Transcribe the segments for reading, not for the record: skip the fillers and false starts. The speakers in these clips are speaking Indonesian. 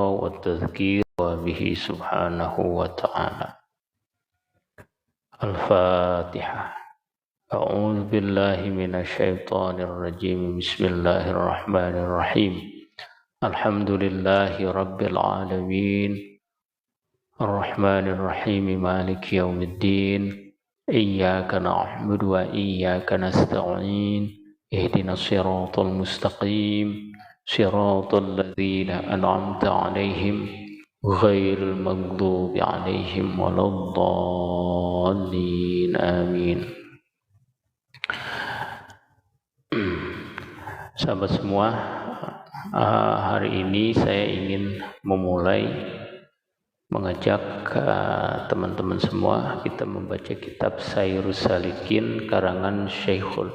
والتذكير به سبحانه وتعالى. الفاتحة. أعوذ بالله من الشيطان الرجيم. بسم الله الرحمن الرحيم. الحمد لله رب العالمين الرحمن الرحيم مالك يوم الدين إياك نعبد وإياك نستعين اهدنا الصراط المستقيم صراط الذين أنعمت عليهم غير المغضوب عليهم ولا الضالين آمين. Sahabat semua, hari ini saya ingin mengajak teman-teman semua kita membaca kitab Sayrus Salikin karangan Syekhul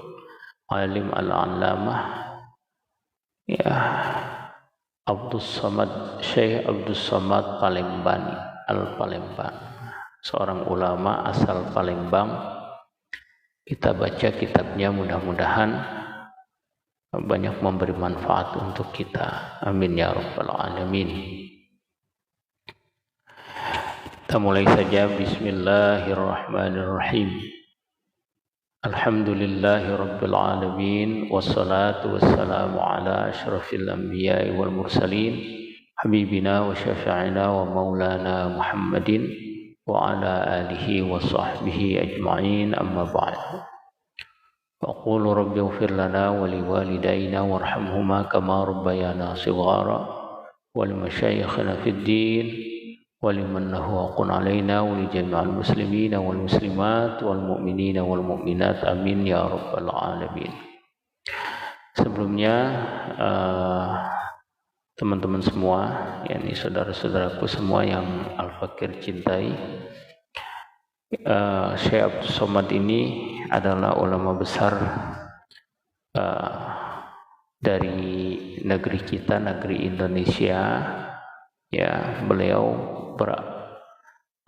Alim Al-Allamah Syekh Abdus Somad Al-Palembang, seorang ulama asal Palembang. Kita baca kitabnya, mudah-mudahan banyak memberi manfaat untuk kita. Amin ya rabbal alamin. Kita mulai saja. Bismillahirrahmanirrahim. Alhamdulillahi rabbil alamin, wassalatu wassalamu ala asyrafil anbiya'i wal mursalin habibina wa syafi'ina wa maulana Muhammadin wa ala alihi wa sahbihi ajma'in, amma ba'd. Aqulu rabbi ighfir lana wa liwalidayna warhamhuma kama rabbayana shighara wa limashayikhina fid din wa liman lahu haqqun alaina wa li jami'il muslimina wal muslimat wal mu'minina wal mu'minat, amin ya rabbal alamin. Sebelumnya teman-teman semua, yakni saudara-saudaraku semua yang Al-Fakir cintai, Syekh Abdus Somad ini adalah ulama besar dari negeri kita, negeri Indonesia. Ya, beliau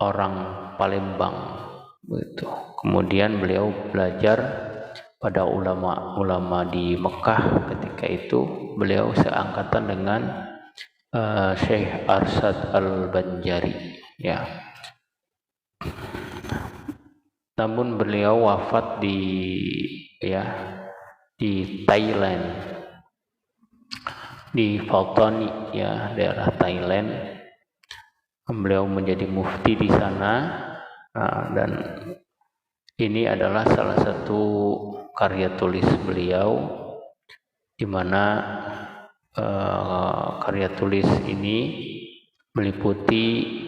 orang Palembang begitu. Kemudian beliau belajar pada ulama-ulama di Mekah. Ketika itu beliau seangkatan dengan Syekh Arsyad Al-Banjari, ya. Namun beliau wafat di Thailand, di Phattoni, ya, daerah Thailand. Beliau menjadi mufti di sana, dan ini adalah salah satu karya tulis beliau, di mana karya tulis ini meliputi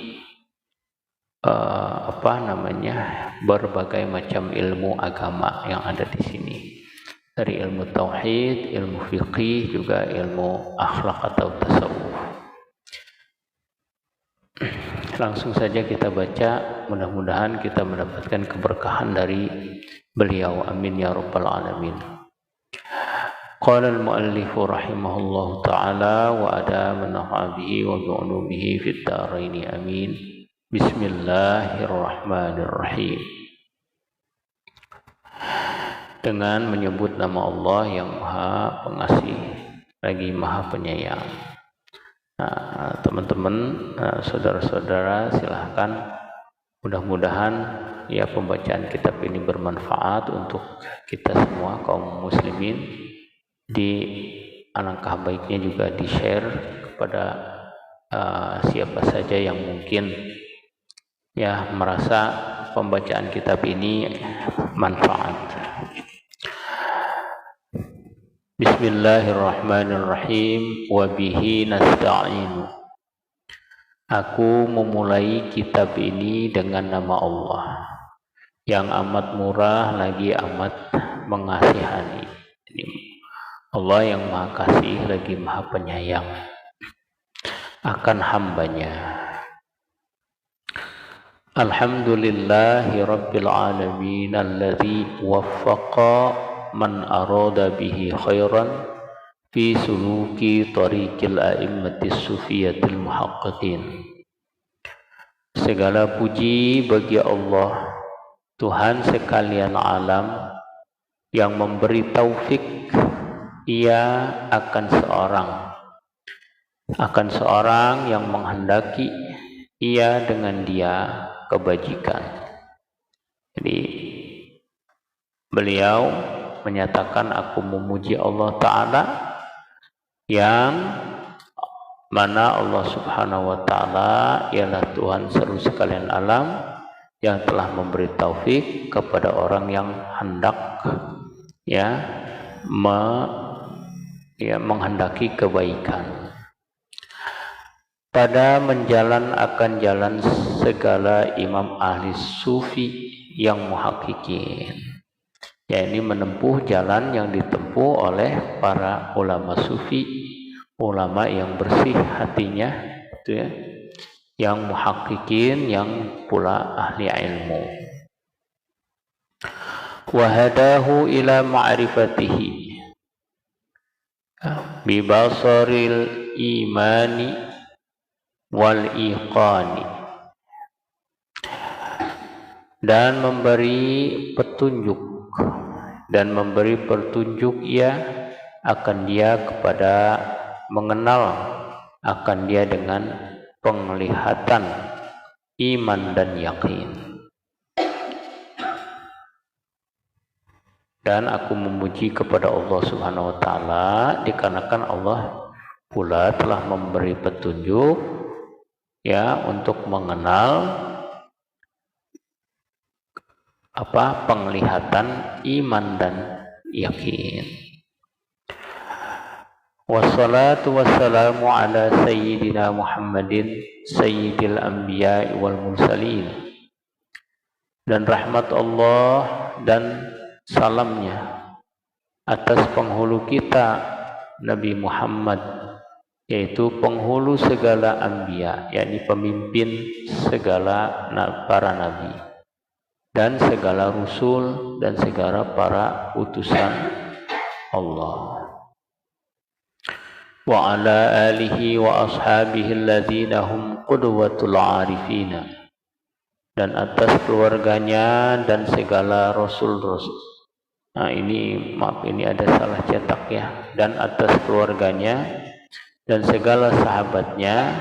berbagai macam ilmu agama yang ada di sini, dari ilmu tauhid, ilmu fiqih, juga ilmu akhlak atau tasawuf. Langsung saja kita baca, mudah-mudahan kita mendapatkan keberkahan dari beliau, amin ya rabbal alamin. Qala al-muallif rahimahullahu ta'ala wa adama nafa'a bihi wa bi'ulumihi fid dharain, amin. Bismillahirrahmanirrahim. Dengan menyebut nama Allah yang Maha Pengasih lagi Maha Penyayang. Teman-teman, saudara-saudara, silahkan, mudah-mudahan ya pembacaan kitab ini bermanfaat untuk kita semua kaum muslimin. Alangkah baiknya juga di-share kepada siapa saja yang mungkin ya merasa pembacaan kitab ini manfaat. Bismillahirrahmanirrahim. Wa bihi nasta'in. Aku memulai kitab ini dengan nama Allah yang amat murah lagi amat mengasihani. Allah yang Maha Kasih lagi Maha Penyayang akan hambanya. Alhamdulillahi rabbil alamin alladzi waffaqa man arada bihi khairan fi suluki tariqil a'immatis sufiyatil muhaqqiqin. Segala puji bagi Allah, Tuhan sekalian alam, yang memberi taufik ia akan seorang akan seorang yang menghendaki ia dengan dia kebajikan. Jadi beliau menyatakan, aku memuji Allah Ta'ala yang mana Allah Subhanahu wa Ta'ala ialah Tuhan seluruh sekalian alam yang telah memberi taufik kepada orang yang hendak menghendaki kebaikan pada menjalan akan jalan segala imam ahli sufi yang muhakkikin, yakni menempuh jalan yang ditempuh oleh para ulama sufi, ulama yang bersih hatinya, itu ya, yang muhakkikin, yang pula ahli ilmu. Wahadahu ila ma'rifatihi bibasaril imani wal iqani, dan memberi petunjuk ia akan dia kepada mengenal akan dia dengan penglihatan iman dan yakin. Dan aku memuji kepada Allah Subhanahu wa Ta'ala dikarenakan Allah pula telah memberi petunjuk ya untuk mengenal penglihatan iman dan yakin. Wassalatu wassalamu ala sayyidina Muhammadin sayyidil anbiya wal mursalin, dan rahmat Allah dan salamnya atas penghulu kita Nabi Muhammad, yaitu penghulu segala anbiya, yakni pemimpin segala para nabi dan segala rusul dan segala para utusan Allah. Wa ala alihi wa ashabihi alladhina hum qudwatul arifina, dan atas keluarganya dan segala rasul-rasul. Nah ini ada salah cetak ya. Dan atas keluarganya dan segala sahabatnya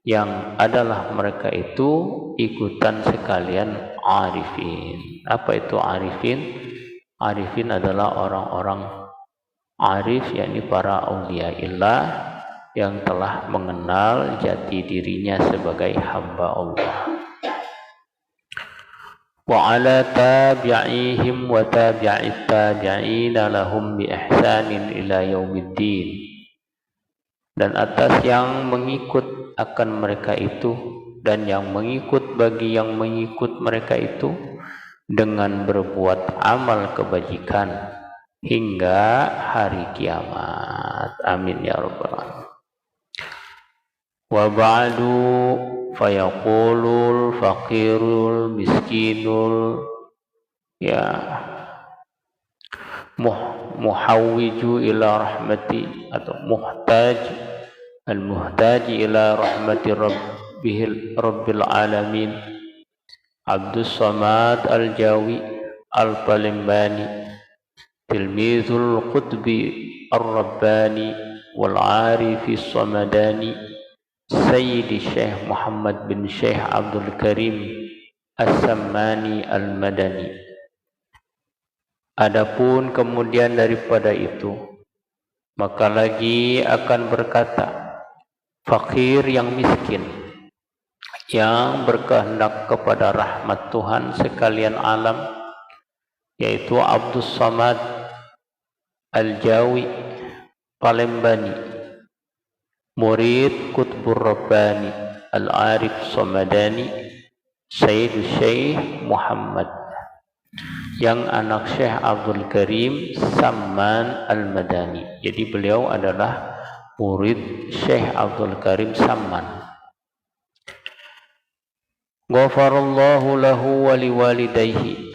yang adalah mereka itu ikutan sekalian arifin. Apa itu arifin? Arifin adalah orang-orang arif, yakni para auliyaillah yang telah mengenal jati dirinya sebagai hamba Allah. Wa ala tabi'ihim wa tabi'it tabi'ina lahum bi ihsanin ila yaumiddin, dan atas yang mengikut akan mereka itu dan yang mengikut bagi yang mengikut mereka itu dengan berbuat amal kebajikan hingga hari kiamat. Amin ya rabbal alamin. Wa ba'du fayaqulul faqirul miskinul muhawwiju ila rahmati atau muhtaj ila rahmati rabbil alamin Abdus Samad Al-Jawi Al-Palimbani tilmizul qutbi ar-rabbani wal arifi samadani Sayyidi Syekh Muhammad bin Syekh Abdul Karim As-Sammani Al-Madani. Adapun kemudian daripada itu, maka lagi akan berkata fakir yang miskin yang berkehendak kepada rahmat Tuhan sekalian alam, yaitu Abdus Samad Al-Jawi Palembani, murid Qutbur Rabbani Al-Arif Samadani Sayyid Syekh Muhammad, yang anak Syekh Abdul Karim Samman Al-Madani. Jadi beliau adalah murid Syekh Abdul Karim Samman. Ghafarallahu lahu wa liwalidayhi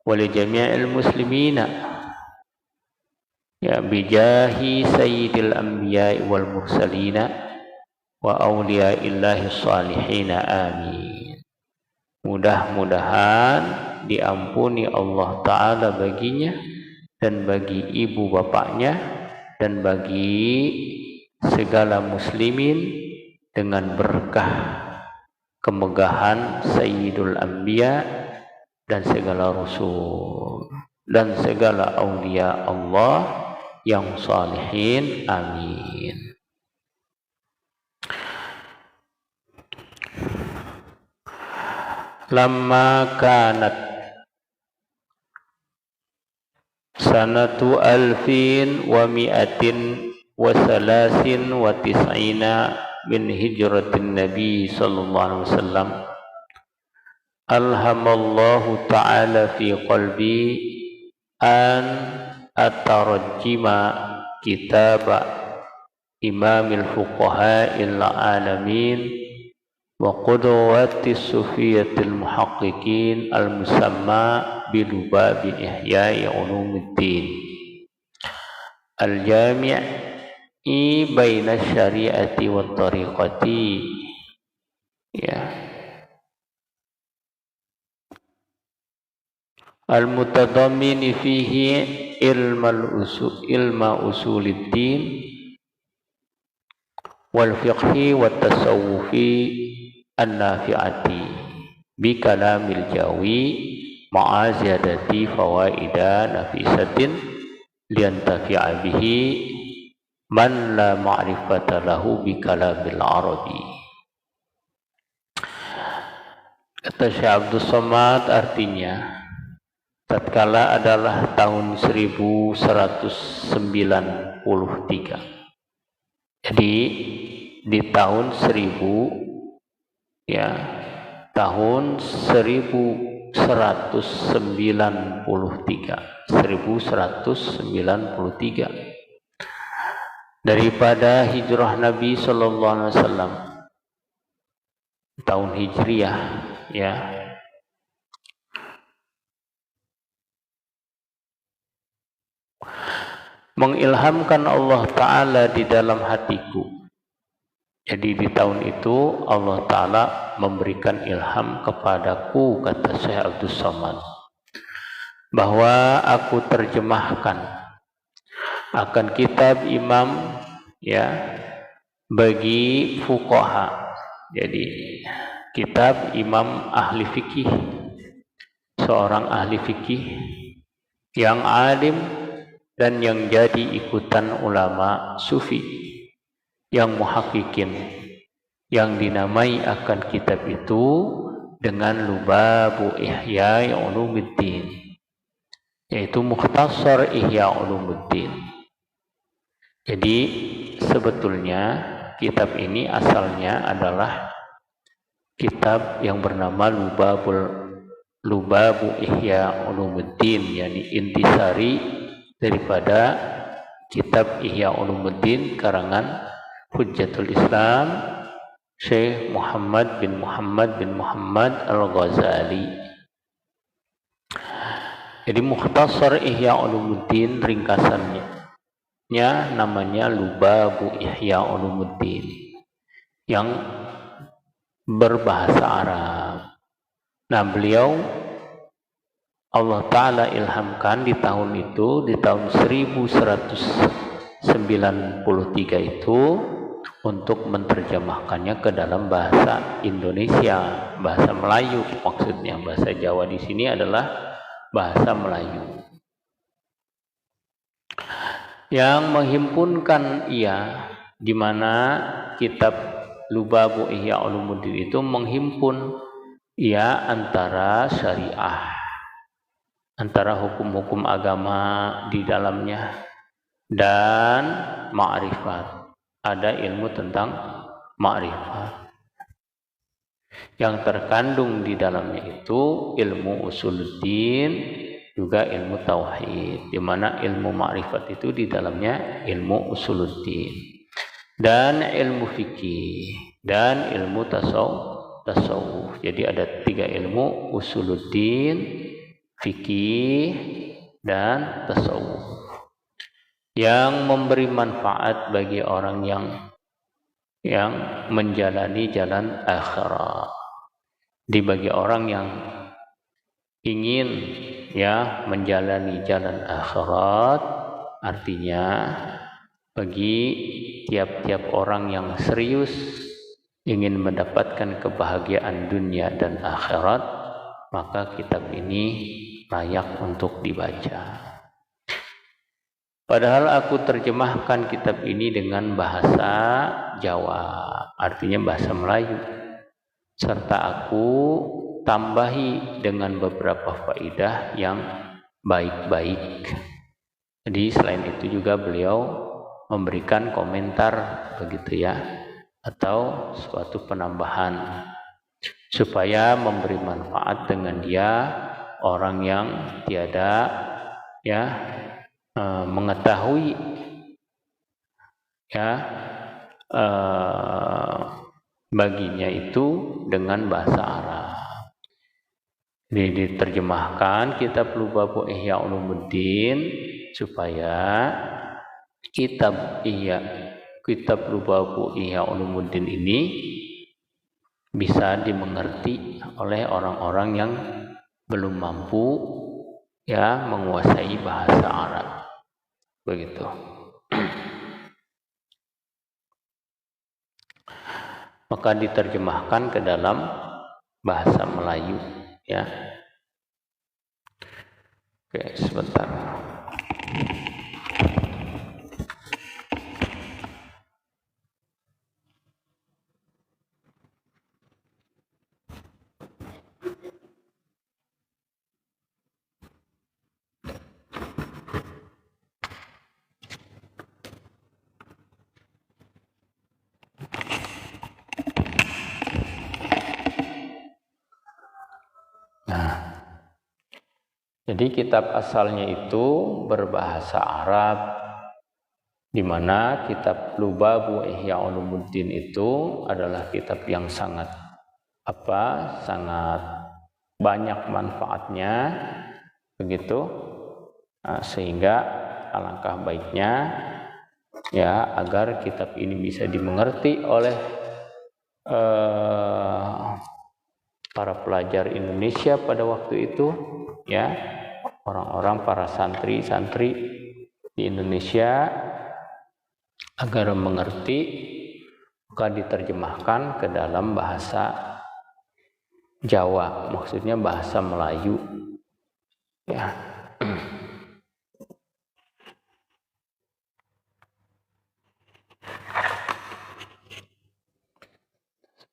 wa li jami'il muslimina ya bijahi sayyidil anbiya wal mursalina wa awliyaillahi salihina. Amin. Mudah-mudahan diampuni Allah Ta'ala baginya dan bagi ibu bapaknya dan bagi segala muslimin dengan berkah kemegahan Sayyidul Anbiya dan segala rasul dan segala aulia Allah yang salihin. Amin. Lamma kanat sanatu alfin wa mi'atin wa salasin wa tis'ina min hijratin Nabi sallallahu alaihi wasallam, alhamallahu ta'ala fi qalbi an atarajjima kitaba imamil fuqaha'il alamin wa qudwatis sufiyatil muhaqqiqin al-musamma bilubabi ihya'i ulumuddin al-jami'i baina syari'ati wa tariqati, ya, al-mutadammini fihi ilma usuliddin wal fiqhi wat tasawufi an-nafi'ati bi kalamil jawi ma'a ziyadati fawaida nafisatin liyantafi'a bihi man la ma'rifata lahu bi kalamil arabi. Kata Syekh Abdus Somad, artinya tatkala adalah tahun 1193. Jadi di tahun 1193 daripada hijrah Nabi sallallahu alaihi wasallam, tahun Hijriyah, ya. Mengilhamkan Allah Ta'ala di dalam hatiku. Jadi di tahun itu Allah Ta'ala memberikan ilham kepadaku, kata Syekh Abdus Somad, bahwa aku terjemahkan akan kitab imam, ya, bagi fuqaha. Jadi kitab imam ahli fikih, seorang ahli fikih yang alim dan yang jadi ikutan ulama sufi yang muhaqqiqin, yang dinamai akan kitab itu dengan Lubabu Ihya Ulumuddin, yaitu Mukhtasar Ihya Ulumuddin. Jadi sebetulnya kitab ini asalnya adalah kitab yang bernama Lubabu Ihya Ulumuddin, yakni intisari daripada kitab Ihya Ulumuddin karangan Hujjatul Islam Syekh Muhammad bin Muhammad Al-Ghazali. Jadi Mukhtasar Ihya Ulumuddin ringkasannya namanya Lubabu Ihya Ulumuddin, yang berbahasa Arab. Nah, beliau Allah Ta'ala ilhamkan di tahun itu, di tahun 1193 itu, untuk menerjemahkannya ke dalam bahasa Indonesia, bahasa Melayu maksudnya. Bahasa Jawa di sini adalah bahasa Melayu. Yang menghimpunkan ia, di mana kitab Lubabu Ihya Ulumuddin itu menghimpun ia antara syariah, antara hukum-hukum agama di dalamnya, dan ma'rifat. Ada ilmu tentang ma'rifat. Yang terkandung di dalamnya itu ilmu usuluddin, juga ilmu tauhid, di mana ilmu ma'rifat itu di dalamnya ilmu usuluddin, dan ilmu fikih, dan ilmu tasawuf. Jadi ada 3 ilmu: usuluddin, fikih, dan tasawuf, yang memberi manfaat bagi orang yang menjalani jalan akhirat. Bagi orang yang ingin, ya, menjalani jalan akhirat, artinya bagi tiap-tiap orang yang serius ingin mendapatkan kebahagiaan dunia dan akhirat, maka kitab ini layak untuk dibaca. Padahal aku terjemahkan kitab ini dengan bahasa Jawa, artinya bahasa Melayu, serta aku tambahi dengan beberapa faidah yang baik-baik. Jadi selain itu juga beliau memberikan komentar begitu ya, atau suatu penambahan supaya memberi manfaat dengan dia orang yang tiada ya mengetahui ya baginya itu dengan bahasa Arab. Jadi diterjemahkan kitab Lubabu Ihya Ulumuddin supaya kitab Lubabu Ihya Ulumuddin ini bisa dimengerti oleh orang-orang yang belum mampu ya menguasai bahasa Arab. Begitu. Maka diterjemahkan ke dalam bahasa Melayu ya. Oke, sebentar. Jadi kitab asalnya itu berbahasa Arab, di mana kitab Lubabu Ihya Ulumuddin itu adalah kitab yang sangat banyak manfaatnya begitu. Sehingga alangkah baiknya ya agar kitab ini bisa dimengerti oleh para pelajar Indonesia pada waktu itu ya, orang-orang para santri-santri di Indonesia agar mengerti, maka diterjemahkan ke dalam bahasa Jawa, maksudnya bahasa Melayu ya.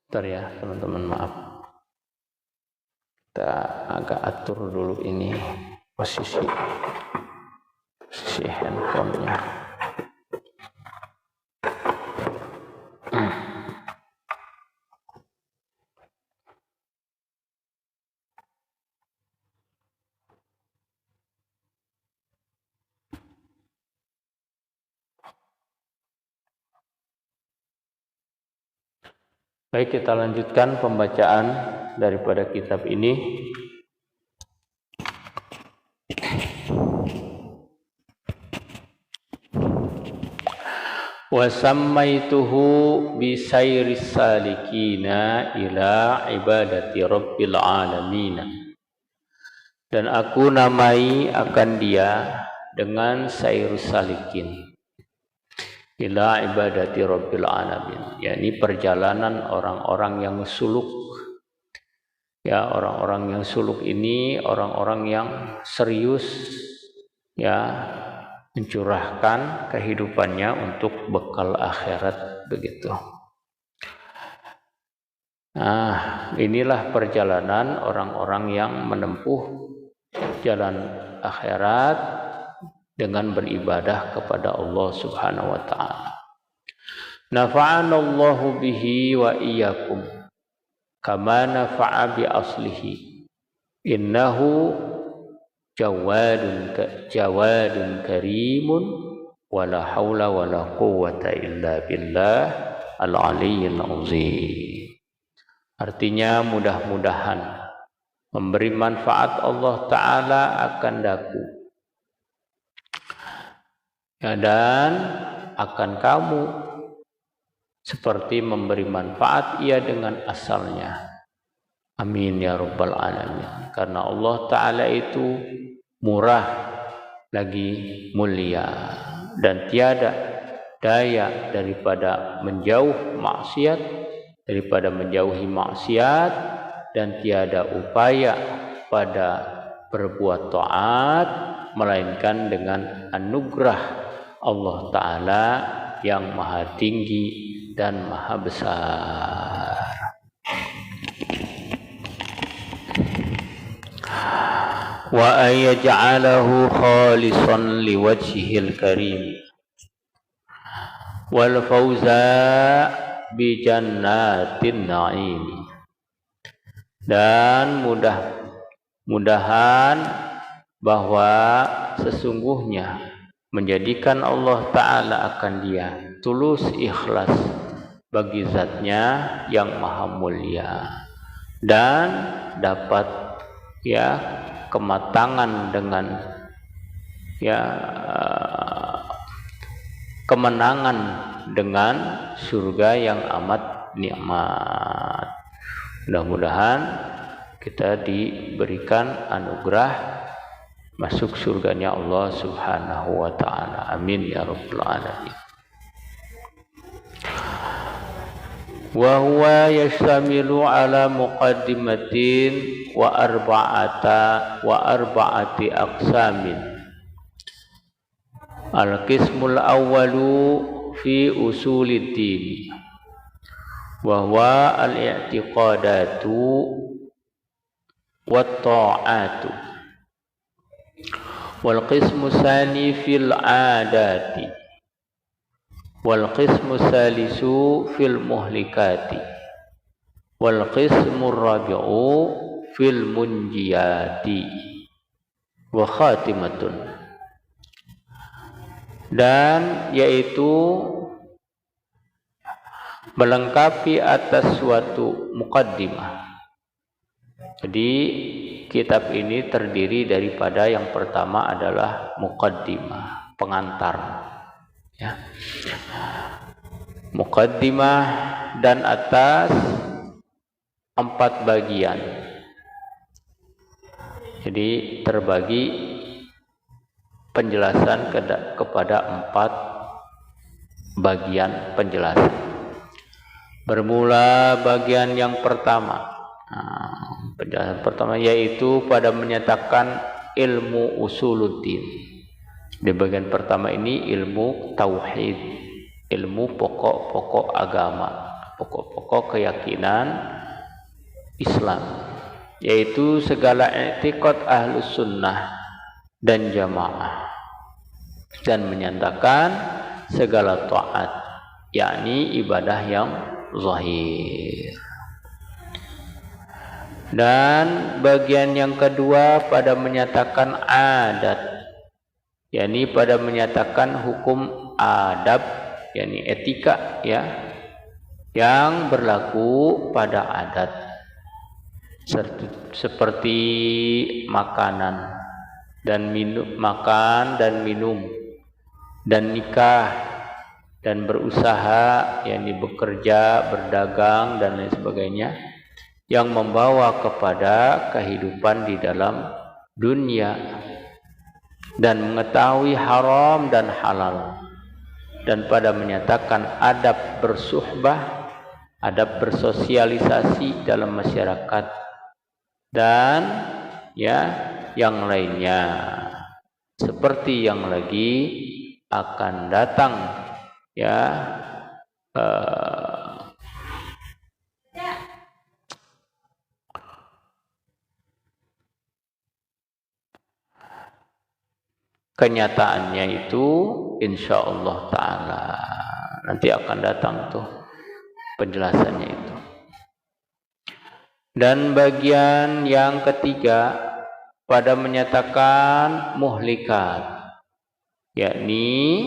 Bentar ya teman-teman, maaf, kita agak atur dulu ini posisi handphonenya. Baik, kita lanjutkan pembacaan daripada kitab ini. Wa sammaituhu bi sayris salikina ila ibadati rabbil alamin. Dan aku namai akan dia dengan sayrus salikin ila ibadati rabbil alamin, yakni perjalanan orang-orang yang suluk. Ya, orang-orang yang suluk ini orang-orang yang serius ya mencurahkan kehidupannya untuk bekal akhirat begitu. Nah, inilah perjalanan orang-orang yang menempuh jalan akhirat dengan beribadah kepada Allah Subhanahu wa taala. Nafa'anallahu bihi wa iyyakum kama nafa'a bi aslihi. Innahu jawadun karimun wala haula wala quwwata illa billah al-aliyyil azim. Artinya mudah-mudahan memberi manfaat Allah Ta'ala akan daku ya, dan akan kamu seperti memberi manfaat ia dengan asalnya. Amin ya rabbal alamin. Karena Allah Ta'ala itu murah lagi mulia, dan tiada daya daripada menjauhi maksiat dan tiada upaya pada berbuat taat melainkan dengan anugerah Allah Ta'ala yang maha tinggi dan maha besar. Wa ayaj'alahu khalisan liwajhil karim wal fawza bi jannatin na'im. Dan mudah-mudahan bahwa sesungguhnya menjadikan Allah Ta'ala akan dia tulus ikhlas bagi zatnya yang maha mulia dan dapat kematangan dengan kemenangan dengan surga yang amat nikmat. Mudah-mudahan kita diberikan anugerah masuk surganya Allah Subhanahu wa Ta'ala. Amin ya rabbal alamin. Wa huwa yashtamilu ala muqaddimatin wa arba'ati aqsamin. Al-qismul awwalu fi usuliddin wa huwa al-i'tiqadatu wat ta'atu. Wal qismu tsani fil 'adati wal qismu tsalisu fil muhlikati wal qismu rabi'u fil munjiyati wa khatimatun. Dan yaitu melengkapi atas suatu muqaddimah. Jadi kitab ini terdiri daripada yang pertama adalah muqaddimah, pengantar. Ya. Muqaddimah dan atas 4 bagian. Jadi terbagi penjelasan kepada 4 bagian penjelasan. Bermula bagian yang pertama. Penjelasan pertama yaitu pada menyatakan ilmu usuluddin. Di bagian pertama ini ilmu tauhid, ilmu pokok-pokok agama, pokok-pokok keyakinan Islam, yaitu segala i'tiqad ahlus sunnah dan jamaah, dan menyatakan segala taat, yakni ibadah yang zahir. Dan bagian yang kedua pada menyatakan adat, yakni pada menyatakan hukum adab, yakni etika yang berlaku pada adat, seperti makanan dan makan dan minum dan nikah dan berusaha, yakni bekerja, berdagang dan lain sebagainya, yang membawa kepada kehidupan di dalam dunia, dan mengetahui haram dan halal, dan pada menyatakan adab bersuhbah, adab bersosialisasi dalam masyarakat, dan yang lainnya seperti yang lagi akan datang kenyataannya itu insyaallah ta'ala nanti akan datang tuh penjelasannya itu. Dan bagian yang ketiga pada menyatakan muhlikat, yakni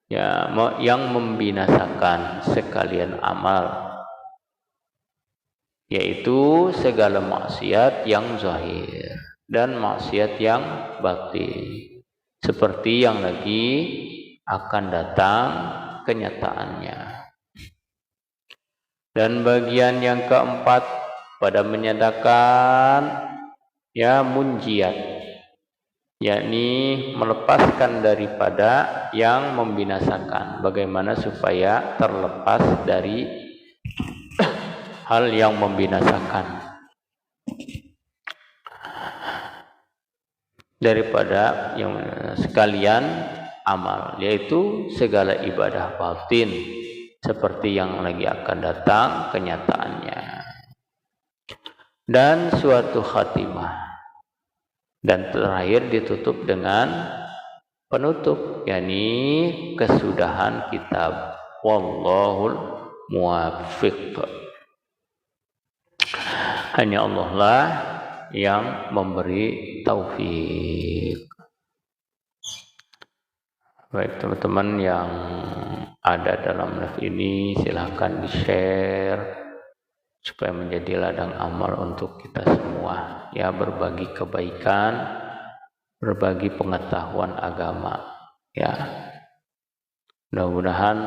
yang membinasakan sekalian amal, yaitu segala maksiat yang zahir dan maksiat yang batin, seperti yang lagi akan datang kenyataannya. Dan bagian yang keempat pada menyatakan munjiat, yakni melepaskan daripada yang membinasakan. Bagaimana supaya terlepas dari hal yang membinasakan, daripada yang sekalian amal, yaitu segala ibadah batin seperti yang lagi akan datang kenyataannya, dan suatu khatimah, dan terakhir ditutup dengan penutup, yakni kesudahan kitab. Wallahul muwaffiq. Hanya Allah lah yang memberi taufik. Baik teman-teman yang ada dalam live ini, silahkan di-share supaya menjadi ladang amal untuk kita semua, ya, berbagi kebaikan, berbagi pengetahuan agama, ya. Mudah-mudahan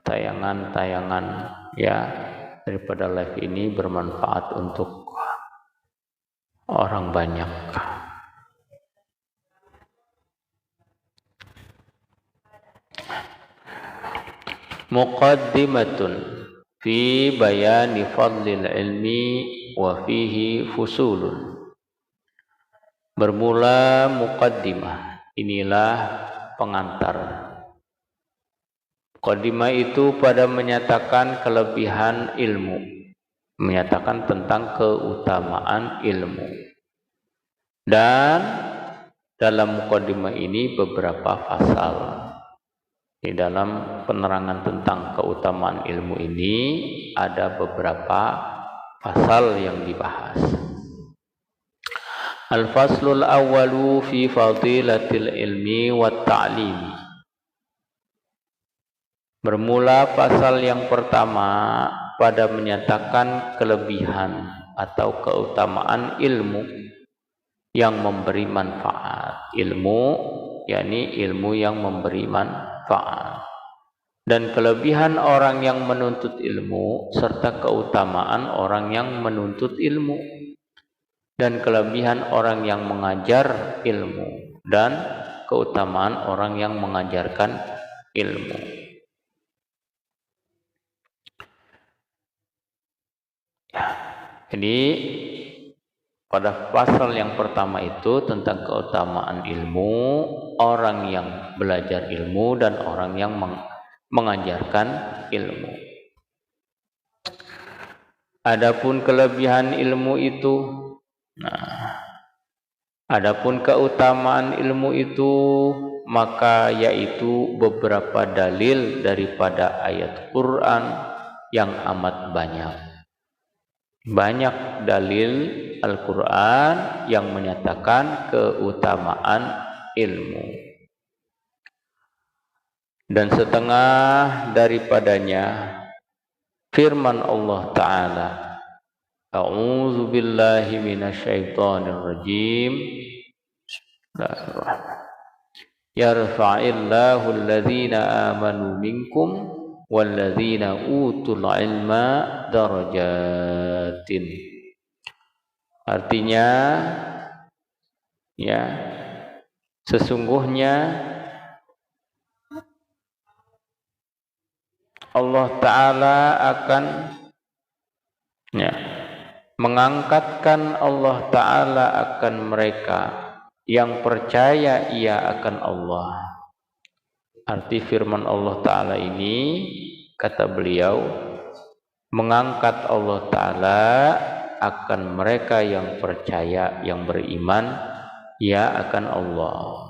tayangan-tayangan, ya, daripada live ini bermanfaat untuk orang banyak. Muqaddimatun fi bayani fadlil ilmi wa fihi fusulun. Bermula muqaddimah, inilah pengantar. Muqaddimah itu pada menyatakan kelebihan ilmu, menyatakan tentang keutamaan ilmu. Dan dalam muqaddimah ini beberapa pasal. Di dalam penerangan tentang keutamaan ilmu ini ada beberapa pasal yang dibahas. Al-faslul awwalu fi fadilatil ilmi wat ta'limi. Bermula pasal yang pertama pada menyatakan kelebihan atau keutamaan ilmu yang memberi manfaat. Ilmu, yakni ilmu yang memberi manfaat. Dan kelebihan orang yang menuntut ilmu serta keutamaan orang yang menuntut ilmu, dan kelebihan orang yang mengajar ilmu dan keutamaan orang yang mengajarkan ilmu. Jadi pada pasal yang pertama itu tentang keutamaan ilmu, orang yang belajar ilmu dan orang yang mengajarkan ilmu. Adapun kelebihan ilmu itu, adapun keutamaan ilmu itu, maka yaitu beberapa dalil daripada ayat Quran yang amat banyak. Banyak dalil Al-Quran yang menyatakan keutamaan ilmu. Dan setengah daripadanya firman Allah Ta'ala, A'udzu billahi minasyaitonir rajim. Yarfa'illahu alladhina amanu minkum walladzina utul ilma darajatin. Artinya, ya, sesungguhnya Allah Ta'ala akan, ya, mengangkatkan Allah Ta'ala akan mereka yang percaya ia akan Allah. Arti firman Allah Ta'ala ini, kata beliau, mengangkat Allah Ta'ala akan mereka yang percaya, yang beriman ya akan Allah,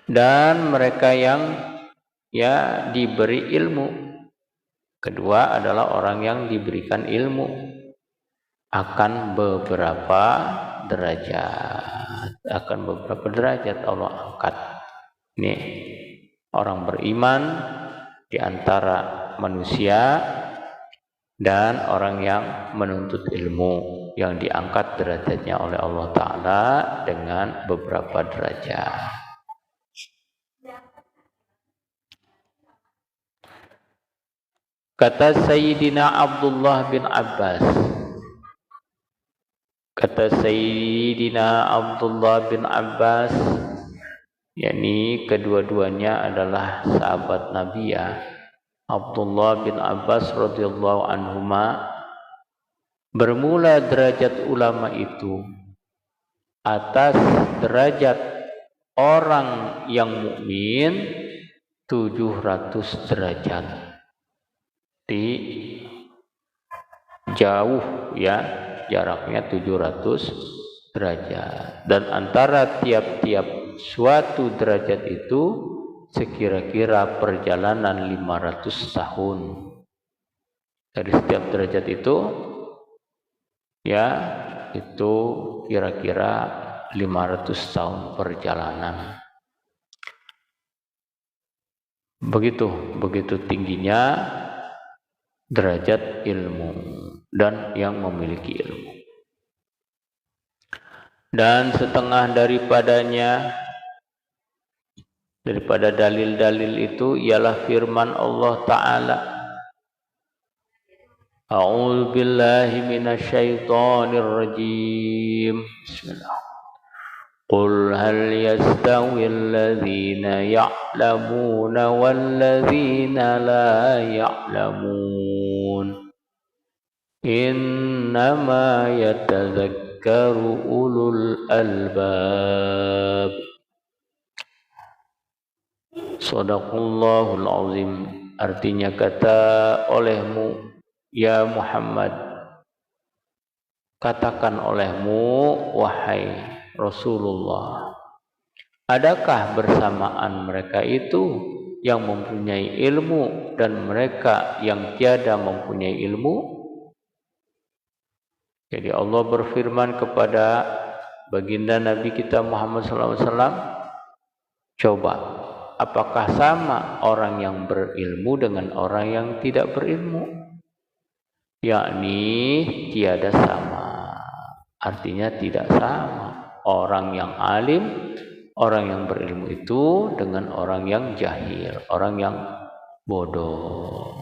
dan mereka yang, ya, diberi ilmu. Kedua adalah orang yang diberikan ilmu akan beberapa derajat, Allah angkat. Ini orang beriman di antara manusia dan orang yang menuntut ilmu yang diangkat derajatnya oleh Allah Ta'ala dengan beberapa derajat. Kata Sayyidina Abdullah bin Abbas, Kata Sayyidina Abdullah bin Abbas, yakni kedua-duanya adalah sahabat Nabi ya. Abdullah bin Abbas radhiyallahu anhuma, bermula derajat ulama itu atas derajat orang yang mukmin 700 derajat. Di jauh ya, jaraknya 700 derajat. Dan antara tiap-tiap suatu derajat itu sekira-kira perjalanan 500 tahun. Dari setiap derajat itu ya, itu kira-kira 500 tahun perjalanan. Begitu tingginya derajat ilmu dan yang memiliki ilmu. Dan setengah daripada dalil-dalil itu ialah firman Allah Ta'ala, A'udzu billahi minasyaitonir rajim. Bismillah. Qul hal yastawi alladhina ya'lamuna walladhina la ya'lamun. Innama yatadzakkaru ulul albab. Shadaqallahul azim. Artinya kata olehmu ya Muhammad, katakan olehmu wahai Rasulullah, adakah bersamaan mereka itu yang mempunyai ilmu dan mereka yang tiada mempunyai ilmu? Jadi Allah berfirman kepada baginda Nabi kita Muhammad SAW, coba, apakah sama orang yang berilmu dengan orang yang tidak berilmu? Yakni tiada sama, artinya tidak sama. Orang yang alim, orang yang berilmu itu dengan orang yang jahil, orang yang bodoh.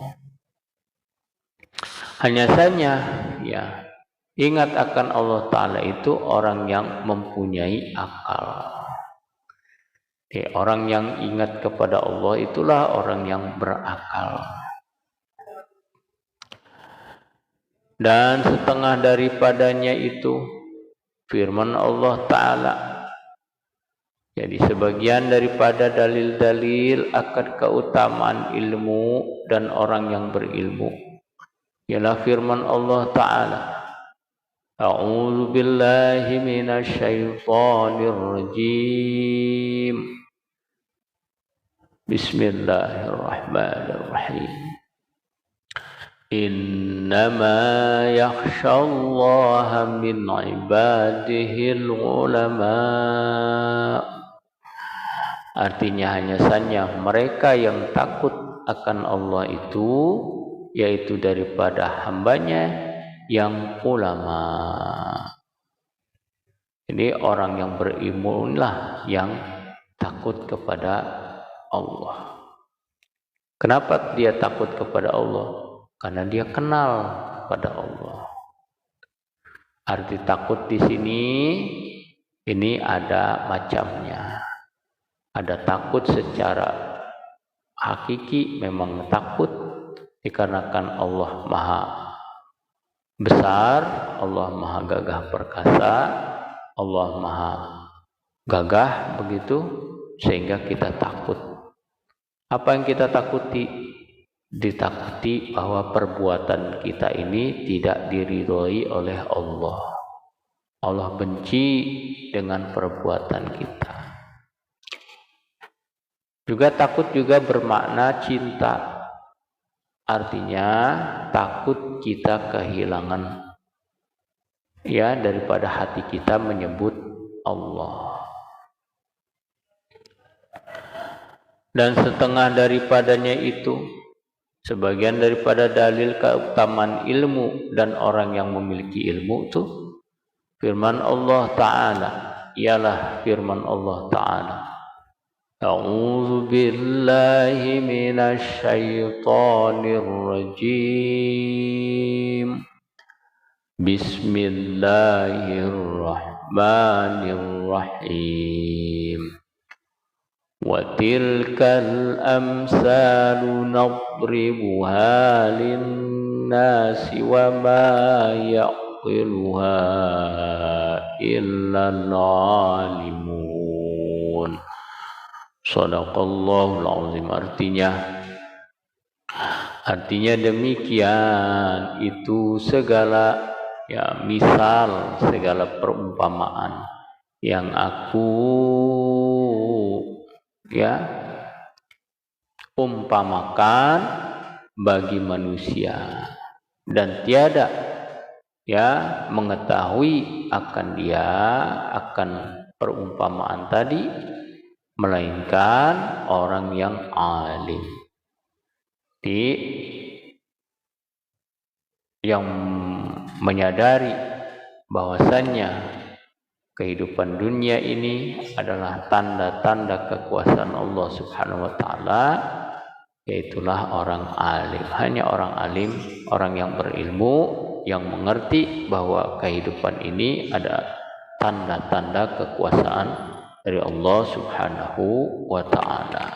Hanya saja ya, ingat akan Allah Ta'ala itu orang yang mempunyai akal. Orang yang ingat kepada Allah itulah orang yang berakal. Dan setengah daripadanya itu firman Allah Ta'ala. Jadi sebagian daripada dalil-dalil akan keutamaan ilmu dan orang yang berilmu ialah firman Allah Ta'ala, A'udzu billahi minasyaitonir rajim. Bismillahirrahmanirrahim. Innama yakhshallaha min ibadihil ulama. Artinya hanya saja mereka yang takut akan Allah itu, yaitu daripada hambanya yang ulama. Jadi orang yang berilmu lah yang takut kepada Allah. Kenapa dia takut kepada Allah? Karena dia kenal pada Allah. Arti takut di sini ini ada macamnya. Ada takut secara hakiki, memang takut dikarenakan Allah Maha besar, Allah Maha gagah perkasa, Allah Maha gagah begitu sehingga kita takut. Apa yang kita takuti? Ditakuti bahwa perbuatan kita ini tidak diridhoi oleh Allah. Allah benci dengan perbuatan kita. Juga takut juga bermakna cinta. Artinya takut kita kehilangan ya daripada hati kita menyebut Allah. Dan setengah daripadanya itu, sebagian daripada dalil keutamaan ilmu dan orang yang memiliki ilmu itu firman Allah Ta'ala, ialah firman Allah Ta'ala, A'udzu billahi minasy syaithanir rajim. Bismillahirrahmanirrahim. Wa tilkal amsalu nadribuha linnasi wa ma yaqiluha illal alimun. Shadaqallahul azim. Artinya demikian, itu segala misal, segala perumpamaan yang aku umpamakan bagi manusia, dan tiada mengetahui akan perumpamaan tadi melainkan orang yang alim, yang menyadari bahwasannya kehidupan dunia ini adalah tanda-tanda kekuasaan Allah Subhanahu wa taala, yaitulah orang alim. Hanya orang alim, orang yang berilmu, yang mengerti bahwa kehidupan ini ada tanda-tanda kekuasaan dari Allah Subhanahu wa taala.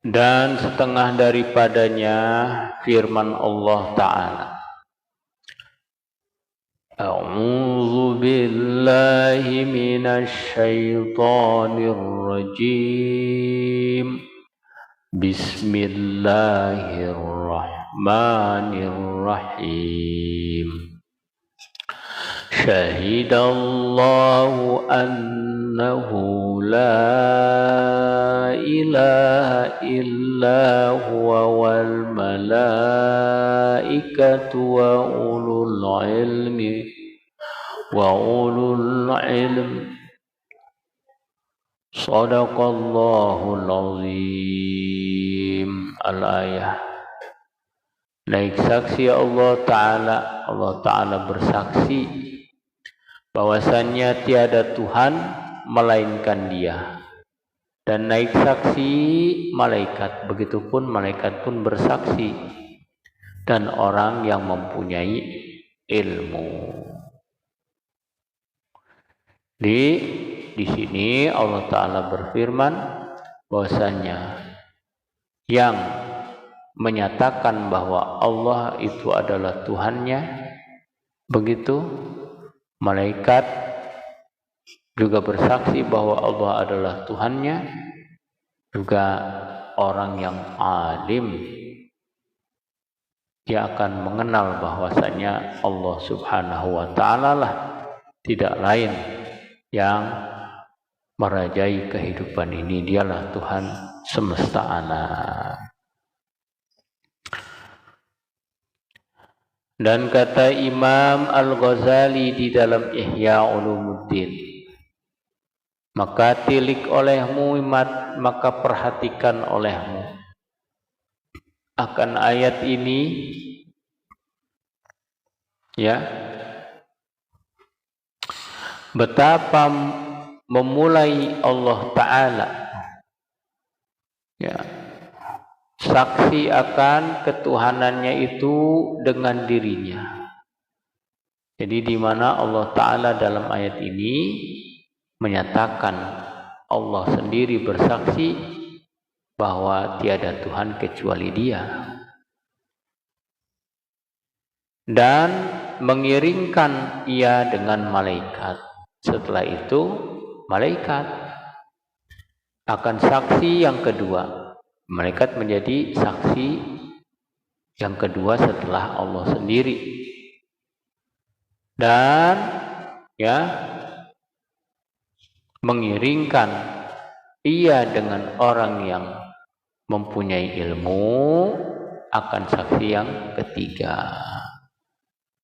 Dan setengah daripadanya firman Allah Ta'ala, A'udzu billahi minasy syaithanir rajim. Bismillahirrahmanirrahim. Syahidallahu annahu la ilaha illa huwa wal malaikatu wa ulul ilmi Shadaqallahul azim. Al-ayah. Naik saksi Allah Ta'ala bersaksi bahwasannya tiada Tuhan melainkan Dia, dan naik saksi malaikat, begitupun malaikat pun bersaksi, dan orang yang mempunyai ilmu. Di sini Allah Ta'ala berfirman bahwasannya yang menyatakan bahwa Allah itu adalah Tuhannya, begitu malaikat juga bersaksi bahwa Allah adalah Tuhannya, juga orang yang alim, dia akan mengenal bahwasanya Allah Subhanahu wa Ta'ala lah, tidak lain yang merajai kehidupan ini. Dialah Tuhan semesta alam. Dan kata Imam Al-Ghazali di dalam Ihya Ulumuddin, maka tilik olehmu, maka perhatikan olehmu akan ayat ini, betapa memulai Allah Ta'ala saksi akan ketuhanannya itu dengan dirinya. Jadi di mana Allah Ta'ala dalam ayat ini menyatakan Allah sendiri bersaksi bahwa tiada Tuhan kecuali Dia, dan mengiringkan Ia dengan malaikat. Setelah itu malaikat akan saksi yang kedua. Malaikat menjadi saksi yang kedua setelah Allah sendiri, dan mengiringkan Ia dengan orang yang mempunyai ilmu akan saksi yang ketiga.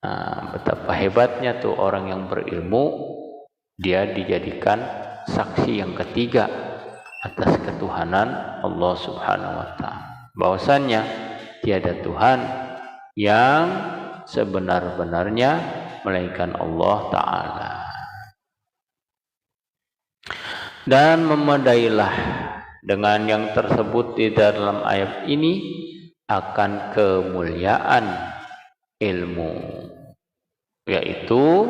Nah, betapa hebatnya tuh orang yang berilmu, dia dijadikan saksi yang ketiga atas ketuhanan Allah Subhanahu wa taala. Bahwasannya tiada Tuhan yang sebenar-benarnya melainkan Allah taala. Dan memadailah dengan yang tersebut di dalam ayat ini akan kemuliaan ilmu, yaitu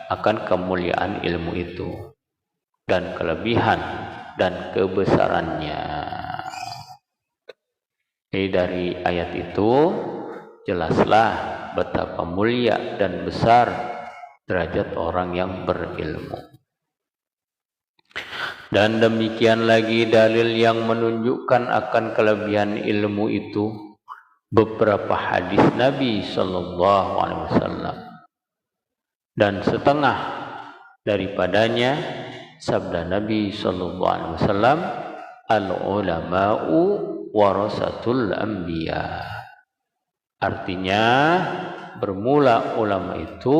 akan kemuliaan ilmu itu dan kelebihan dan kebesarannya. Jadi dari ayat itu jelaslah betapa mulia dan besar derajat orang yang berilmu. Dan demikian lagi dalil yang menunjukkan akan kelebihan ilmu itu beberapa hadis Nabi sallallahu alaihi wasallam, dan setengah daripadanya sabda Nabi sallallahu alaihi wasallam, al-ulama'u warasatul anbiya. Artinya bermula ulama itu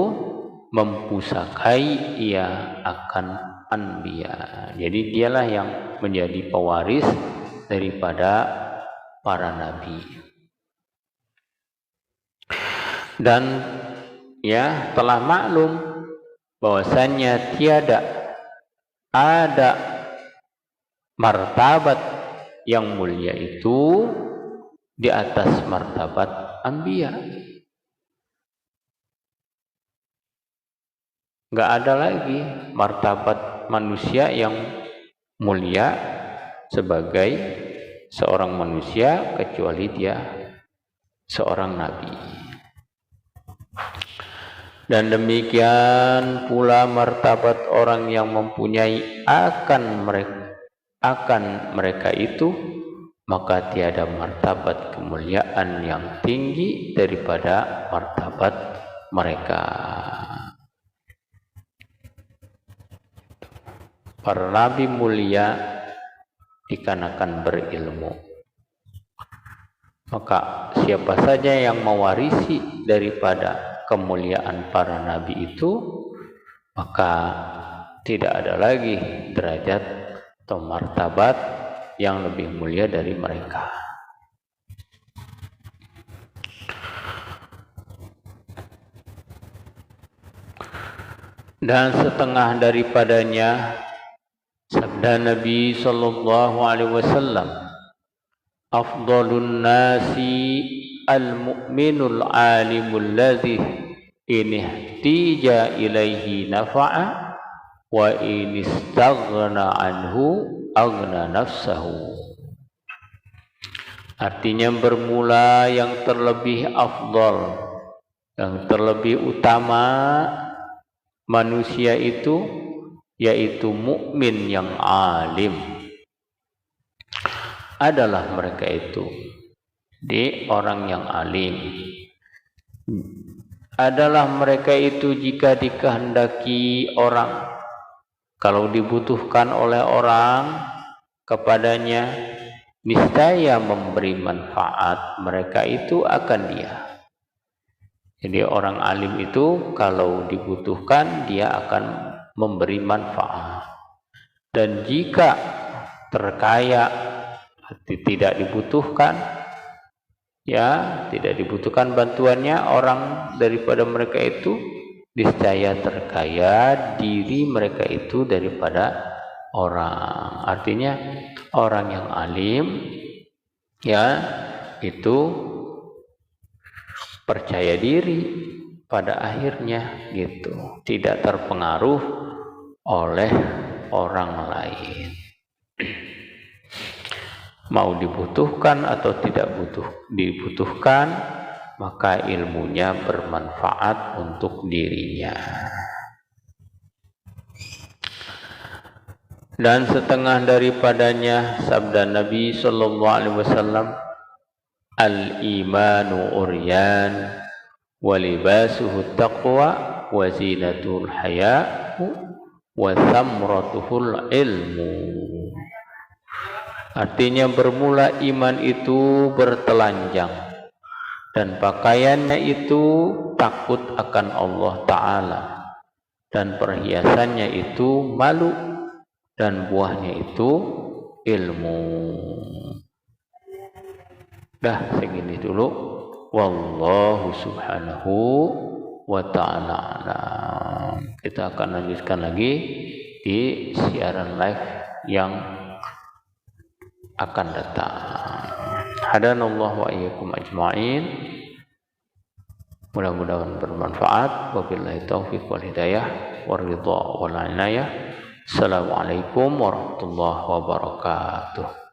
mempusakai ia akan anbiya. Jadi dialah yang menjadi pewaris daripada para nabi. Dan telah maklum bahwasannya tiada ada martabat yang mulia itu di atas martabat anbiya. Enggak ada lagi martabat manusia yang mulia sebagai seorang manusia kecuali dia seorang nabi. Dan demikian pula martabat orang yang mempunyai akan mereka itu, maka tiada martabat kemuliaan yang tinggi daripada martabat mereka. Para nabi mulia dikarenakan berilmu. Maka siapa saja yang mewarisi daripada kemuliaan para nabi itu, maka tidak ada lagi derajat atau martabat yang lebih mulia dari mereka. Dan setengah daripadanya sabda Nabi sallallahu alaihi wasallam, afdalun nasi al-mu'minul alimul ladzi in ihtija ilaihi nafa'a wa in istaghna anhu aghna nafsahu. Artinya bermula yang terlebih afdal, yang terlebih utama manusia itu yaitu mukmin yang alim, adalah mereka itu orang yang alim, adalah mereka itu jika dikehendaki orang, kalau dibutuhkan oleh orang kepadanya, niscaya memberi manfaat mereka itu akan dia. Jadi orang alim itu kalau dibutuhkan dia akan memberi manfaat. Dan jika terkaya tidak dibutuhkan, tidak dibutuhkan bantuannya orang daripada mereka itu, niscaya terkaya diri mereka itu daripada orang. Artinya orang yang alim itu percaya diri pada akhirnya gitu, tidak terpengaruh oleh orang lain. Mau dibutuhkan atau tidak dibutuhkan, maka ilmunya bermanfaat untuk dirinya. Dan setengah daripadanya sabda Nabi sallallahu alaihi wasallam, al-imanu uryan wa libasuhu taqwa wa zinatul haya'u wa thamratuhul ilmu. Artinya bermula iman itu bertelanjang dan pakaiannya itu takut akan Allah Ta'ala, dan perhiasannya itu malu dan buahnya itu ilmu. Dah segini dulu. Wallahu subhanahu wa ta'ala alam. Kita akan lanjutkan lagi di siaran live yang akan datang. Hadanallahu wa iyyakum ajma'in. Mudah-mudahan bermanfaat. Wabillahi taufiq wal hidayah wal ridha wal inayah. Assalamualaikum warahmatullahi wabarakatuh.